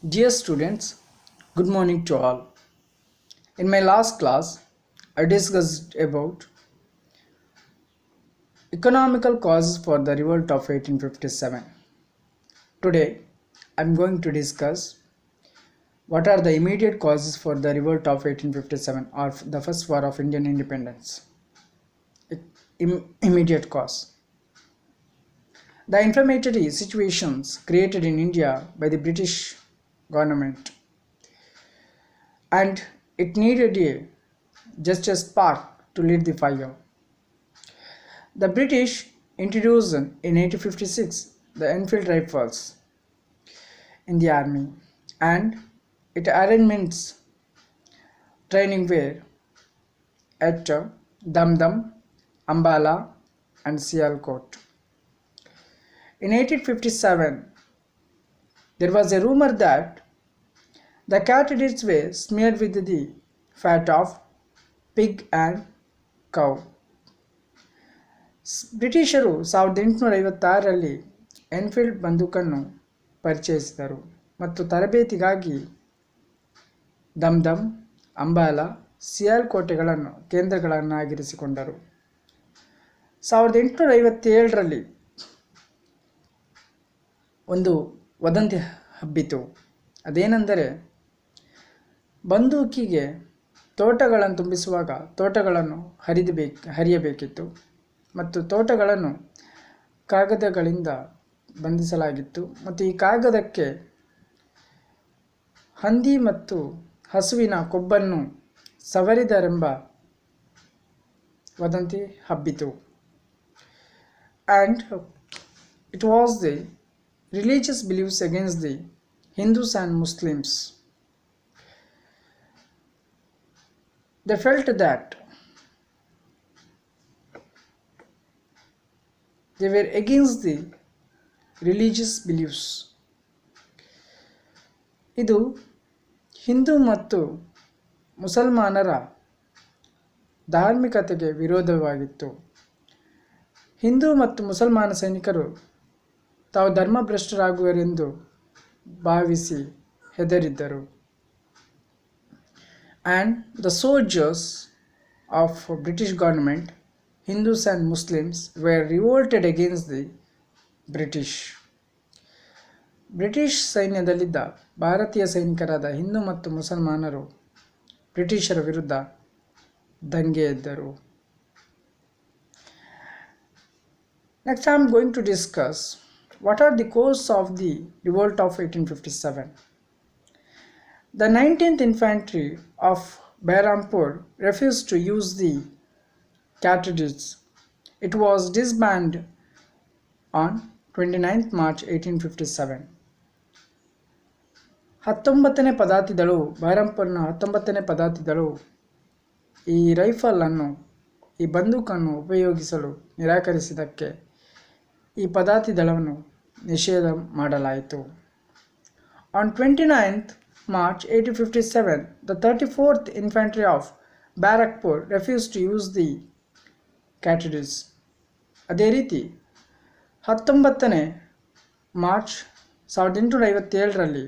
Dear students, good morning to all. In my last class, I discussed about economical causes for the revolt of 1857. Today, I am going to discuss what are the immediate causes for the revolt of 1857 or the first war of Indian independence. Immediate cause. The inflammatory situations created in India by the British government, and it needed just a spark to lit the fire. The British introduced in 1856 the Enfield rifles in the army, and its arrangements training were at Damdam, Ambala and Sialkot. In 1857, there was a rumor that the cartridges were smeared with the fat of pig and cow. ಬ್ರಿಟಿಷರು 1856ರಲ್ಲಿ Enfield ಬಂದೂಕನ್ನು ಪರಿಚಯಿಸಿದರು ಮತ್ತು ತರಬೇತಿಗಾಗಿ ದಮ್ದಮ್, ಅಂಬಾಲಾ, ಸಿಯಾಲ್ಕೋಟೆಗಳನ್ನು ಕೇಂದ್ರಗಳನ್ನಾಗಿರಿಸಿಕೊಂಡರು. 1857ರಲ್ಲಿ ಒಂದು ವದಂತಿ ಹಬ್ಬಿತು. ಅದೇನೆಂದರೆ, ಬಂದೂಕಿಗೆ ತೋಟಗಳನ್ನು ತುಂಬಿಸುವಾಗ ತೋಟಗಳನ್ನು ಹರಿಯಬೇಕಿತ್ತು ಮತ್ತು ತೋಟಗಳನ್ನು ಕಾಗದಗಳಿಂದ ಬಂಧಿಸಲಾಗಿತ್ತು ಮತ್ತು ಈ ಕಾಗದಕ್ಕೆ ಹಂದಿ ಮತ್ತು ಹಸುವಿನ ಕೊಬ್ಬನ್ನು ಸವರಿದರೆಂಬ ವದಂತಿ ಹಬ್ಬಿತು. and it was the religious beliefs against the Hindus and Muslims. They felt that they were against the religious beliefs. ಇದು ಹಿಂದೂ ಮತ್ತು ಮುಸಲ್ಮಾನರ ಧಾರ್ಮಿಕತೆಗೆ ವಿರೋಧವಾಗಿತ್ತು. ಹಿಂದೂ ಮತ್ತು ಮುಸಲ್ಮಾನ ಸೈನಿಕರು ತಾವು ಧರ್ಮಭ್ರಷ್ಟರಾಗುವರೆಂದು ಭಾವಿಸಿ ಹೆದರಿದ್ದರು. and the soldiers of British government, Hindus and Muslims, were revolted against the British. British ಸೈನ್ಯದಲ್ಲಿದ್ದ ಭಾರತೀಯ ಸೈನಿಕರಾದ ಹಿಂದೂ ಮತ್ತು ಮುಸಲ್ಮಾನರು ಬ್ರಿಟಿಷರ ವಿರುದ್ಧ ದಂಗೆ ಎದ್ದರು. Next I am going to discuss what are the causes of the revolt of 1857. The 19th Infantry of Behrampur refused to use the cartridges. It was disbanded on 29th March 1857. 19ನೇ ಪದಾತಿದಳು ಬೆಹರಾಂಪುರ್ನ 19ನೇ ಪದಾತಿದಳು ಈ ಈ ಬಂದೂಕನ್ನು ಉಪಯೋಗಿಸಲು ನಿರಾಕರಿಸಿದ್ದಕ್ಕೆ ಈ ಪದಾತಿದಳವನ್ನು ನಿಷೇಧ ಮಾಡಲಾಯಿತು. On 29th March 1857, the 34th Infantry of Barakpur refused to use the cartridges. ಅದೇ ರೀತಿ 19ನೇ March 1857ರಲ್ಲಿ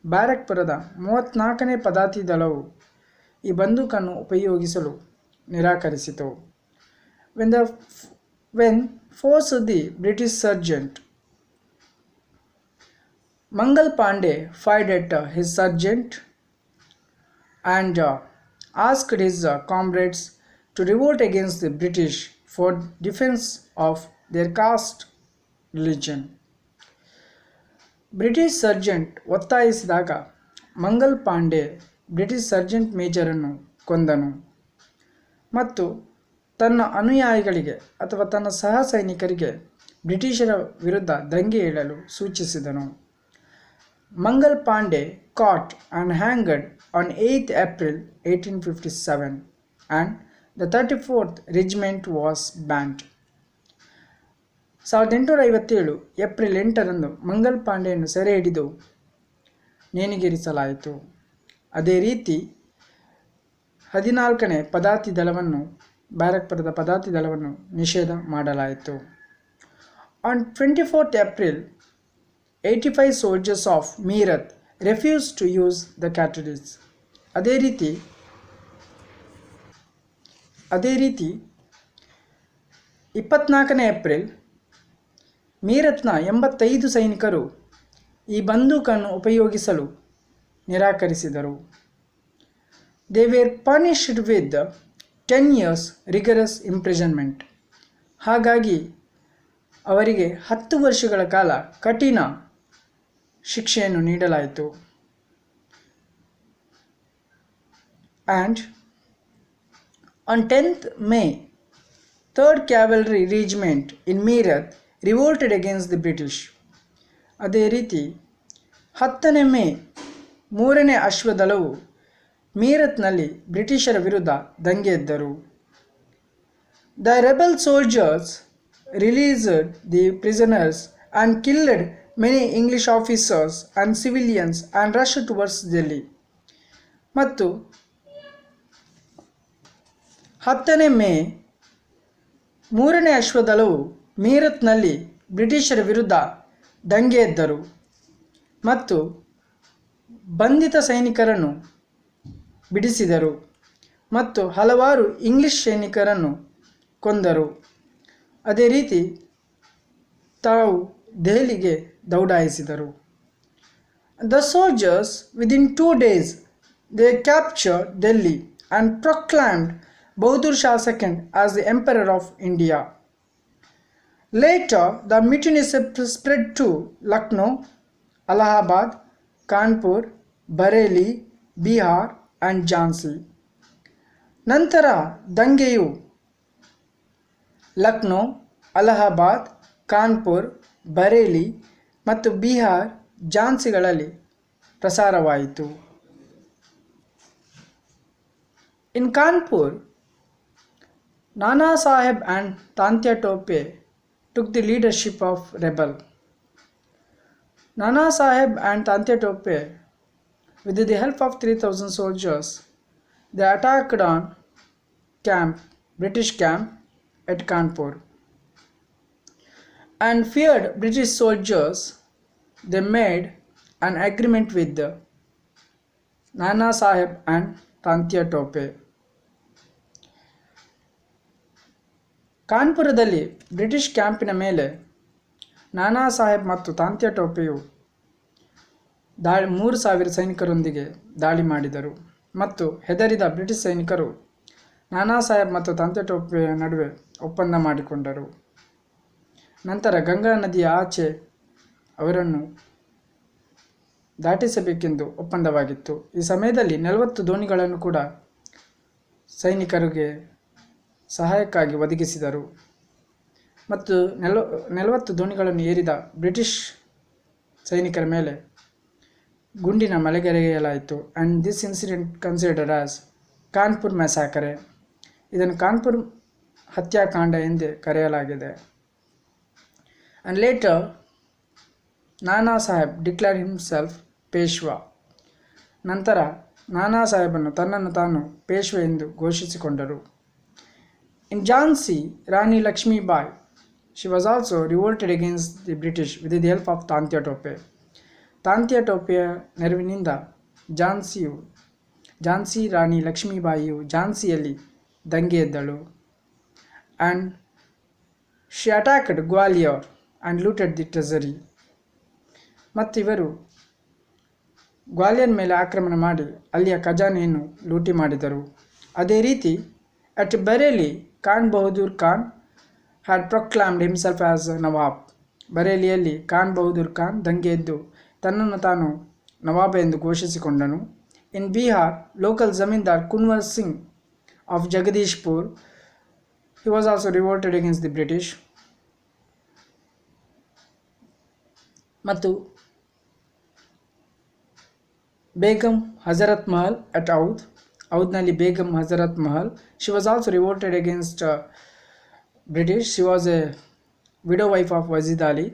ಬ್ಯಾರಕ್ಪುರದ 34ನೇ ಪದಾತಿ ದಳವು ಈ ಬಂದೂಕನ್ನು ಉಪಯೋಗಿಸಲು ನಿರಾಕರಿಸಿತು. When forced, the British sergeant Mangal Pandey fired at his sergeant and asked his comrades to revolt against the British for defense of their caste religion. British sergeant ಒತ್ತಾಯಿಸಿದಾಗ Mangal Pandey British sergeant ಮೇಜರನ್ನು ಕೊಂದನು ಮತ್ತು ತನ್ನ ಅನುಯಾಯಿಗಳಿಗೆ ಅಥವಾ ತನ್ನ ಸಹ ಸೈನಿಕರಿಗೆ ಬ್ರಿಟಿಷರ ವಿರುದ್ಧ ದಂಗೆ ಏಳಲು ಸೂಚಿಸಿದನು. Mangal Pandey caught and hanged on 8th April 1857 and the 34th regiment was banned. 1857 April 8ರಂದು ಮಂಗಲ್ ಪಾಂಡೆಯನ್ನು ಸೆರೆ ಹಿಡಿದು ನೇಣಿಗೇರಿಸಲಾಯಿತು. ಅದೇ ರೀತಿ 14ನೇ ಪದಾತಿ ದಳವನ್ನು ಬ್ಯಾರಕ್ಪುರದ ಪದಾತಿ ದಳವನ್ನು ನಿಷೇಧ ಮಾಡಲಾಯಿತು. On 24th April, 85 soldiers of Meerut refused to use the cartridges. ಅದೇ ರೀತಿ 24 ಏಪ್ರಿಲ್ ಮೀರತ್ನ 85 ಸೈನಿಕರು ಈ ಬಂದೂಕನ್ನು ಉಪಯೋಗಿಸಲು ನಿರಾಕರಿಸಿದರು. They were punished with 10 years rigorous imprisonment. ಹಾಗಾಗಿ ಅವರಿಗೆ 10 ವರ್ಷಗಳ ಕಾಲ ಕಠಿಣ ಶಿಕ್ಷೆಯನ್ನು ನೀಡಲಾಯಿತು. And on 10th May, 3rd Cavalry Regiment in Meerut revolted against the British. ಅದೇ ರೀತಿ 10ನೇ ಮೇ 3ನೇ ಅಶ್ವದಳವು ಮೀರತ್ನಲ್ಲಿ ಬ್ರಿಟಿಷರ ವಿರುದ್ಧ ದಂಗೆ ಎದ್ದರು. The rebel soldiers released the prisoners and killed many English officers and civilians and rushed towards Delhi. ಮತ್ತು 10ನೇ ಮೇ 3ನೇ ಅಶ್ವದಳವು ಮೀರತ್ನಲ್ಲಿ ಬ್ರಿಟಿಷರ ವಿರುದ್ಧ ದಂಗೆ ಎದ್ದರು ಮತ್ತು ಬಂಧಿತ ಸೈನಿಕರನ್ನು ಬಿಡಿಸಿದರು ಮತ್ತು ಹಲವಾರು ಇಂಗ್ಲಿಷ್ ಸೈನಿಕರನ್ನು ಕೊಂದರು. ಅದೇ ರೀತಿ ತಾವು ದೆಹಲಿಗೆ ದೌಡಾಯಿಸಿದರು. The soldiers within 2 days they captured Delhi and proclaimed Bahadur Shah II as the Emperor of India. Later, the mutiny spread to Lucknow, Allahabad, Kanpur, Bareilly, Bihar and Jhansi. ನಂತರ ದಂಗೆಯು ಲಕ್ನೋ, ಅಲಹಾಬಾದ್, ಕಾನ್ಪುರ್, ಬರೇಲಿ ಮತ್ತು ಬಿಹಾರ್, ಝಾನ್ಸಿಗಳಲ್ಲಿ ಪ್ರಸಾರವಾಯಿತು. In Kanpur, Nana Sahib and Tantia Tope took the leadership of rebel. Nana Sahib and Tantia Tope, with the help of 3,000 soldiers, they attacked on British camp at Kanpur, and feared British soldiers. They made an agreement with Nana Sahib and Tantia Tope. ಕಾನ್ಪುರದಲ್ಲಿ British ಕ್ಯಾಂಪಿನ ಮೇಲೆ ನಾನಾ ಸಾಹೇಬ್ ಮತ್ತು ತಾಂತ್ಯ ಟೋಪೆಯು 3,000 ಸೈನಿಕರೊಂದಿಗೆ ದಾಳಿ ಮಾಡಿದರು ಮತ್ತು ಹೆದರಿದ British ಸೈನಿಕರು ನಾನಾ ಸಾಹೇಬ್ ಮತ್ತು ತಾಂತ್ಯ ಟೋಪೆಯ ನಡುವೆ ಒಪ್ಪಂದ ಮಾಡಿಕೊಂಡರು. ನಂತರ ಗಂಗಾ ನದಿಯ ಆಚೆ ಅವರನ್ನು ದಾಟಿಸಬೇಕೆಂದು ಒಪ್ಪಂದವಾಗಿತ್ತು. ಈ ಸಮಯದಲ್ಲಿ 40 ದೋಣಿಗಳನ್ನು ಕೂಡ ಸೈನಿಕರಿಗೆ ಸಹಾಯಕ್ಕಾಗಿ ಒದಗಿಸಿದರು ಮತ್ತು 40 ದೋಣಿಗಳನ್ನು ಏರಿದ ಬ್ರಿಟಿಷ್ ಸೈನಿಕರ ಮೇಲೆ ಗುಂಡಿನ ಮಳೆಗರೆಯಲಾಯಿತು. And this incident considered as Kanpur massacre. ಇದನ್ನು ಕಾನ್ಪುರ್ ಹತ್ಯಾಕಾಂಡ ಎಂದೇ ಕರೆಯಲಾಗಿದೆ. ಆ್ಯಂಡ್ ಲೇಟರ್ ನಾನಾ ಸಾಹೇಬ್ ಡಿಕ್ಲೇರ್ಡ್ ಹಿಮ್ಸೆಲ್ಫ್ ಪೇಶ್ವಾ. ನಂತರ ನಾನಾ ಸಾಹೇಬನ್ನು ತನ್ನನ್ನು ತಾನು ಪೇಶ್ವೆ ಎಂದು ಘೋಷಿಸಿಕೊಂಡರು. In Jhansi, Rani Lakshmi Bai, she was also revolted against the British with the help of Tantia Tope. Tantia Topeಯ ನೆರವಿನಿಂದ ಝಾನ್ಸಿ ರಾಣಿ ಲಕ್ಷ್ಮೀಬಾಯಿಯು ಝಾನ್ಸಿಯಲ್ಲಿ ದಂಗೆ ಎದ್ದಳು. and she attacked Gwalior and looted the treasury. ಮತ್ತು ಇವರು ಗ್ವಾಲಿಯರ್ ಮೇಲೆ ಆಕ್ರಮಣ ಮಾಡಿ ಅಲ್ಲಿಯ ಖಜಾನೆಯನ್ನು ಲೂಟಿ ಮಾಡಿದರು. ಅದೇ ರೀತಿ at Bareilly, Khan Bahadur Khan had proclaimed himself as Nawab. ಬರೇಲಿಯಲ್ಲಿ Khan Bahadur Khan ದಂಗೆ ಎದ್ದು ತನ್ನನ್ನು ತಾನು ನವಾಬ ಎಂದು ಘೋಷಿಸಿಕೊಂಡನು. In Bihar, local zamindar Kunwar Singh of Jagdishpur, he was also revolted against the British. ಮತ್ತು Begum Hazrat Mahal at ಔದ್ನಲ್ಲಿ Begum Hazrat Mahal, she was also revolted against British. She was a widow wife of Wazid Ali.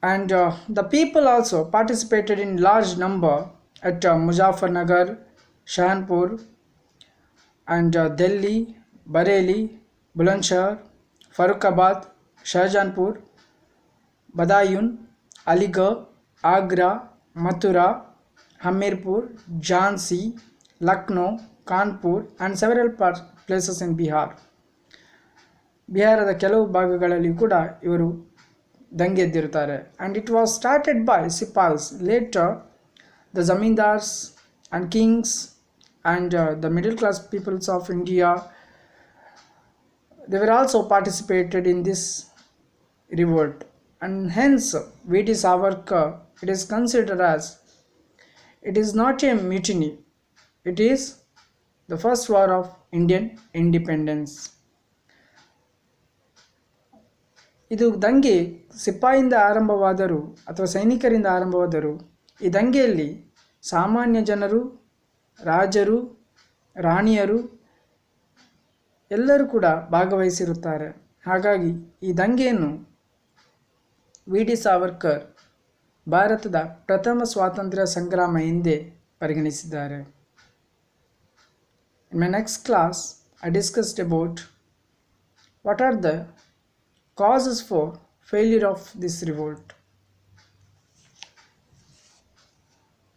And the people also participated in large number at Muzaffarnagar, Shahanpur and Delhi, Bareilly, Bulandshahr, Farrukhabad, Shahjahanpur, Badayun, Aligarh, Agra, Mathura, Hamirpur, Jhansi, Lucknow, Kanpur and several places in Bihar. ಬಿಹಾರದ ಕೆಲವು ಭಾಗಗಳಲ್ಲಿ ಕೂಡ ಇವರು ದಂಗೆ ಎದ್ದಿರುತ್ತಾರೆ. And it was started by Sipals. Later the zamindars and kings and the middle class peoples of India, they were also participated in this revolt, and hence V.D. Savarkar, it is considered as, it is not a mutiny, it is the first war of Indian independence. ಇದು ದಂಗೆ ಸಿಪಾಯಿಯಿಂದ ಆರಂಭವಾದರೂ ಅಥವಾ ಸೈನಿಕರಿಂದ ಆರಂಭವಾದರೂ ಈ ದಂಗೆಯಲ್ಲಿ ಸಾಮಾನ್ಯ ಜನರು, ರಾಜರು, ರಾಣಿಯರು ಎಲ್ಲರೂ ಕೂಡ ಭಾಗವಹಿಸಿರುತ್ತಾರೆ. ಹಾಗಾಗಿ ಈ ದಂಗೆಯನ್ನು ವಿ.ಡಿ. ಸಾವರ್ಕರ್ ಭಾರತದ ಪ್ರಥಮ ಸ್ವಾತಂತ್ರ್ಯ ಸಂಗ್ರಾಮ ಎಂದೇ ಪರಿಗಣಿಸಿದ್ದಾರೆ. In my next class, I discussed about what are the causes for failure of this revolt.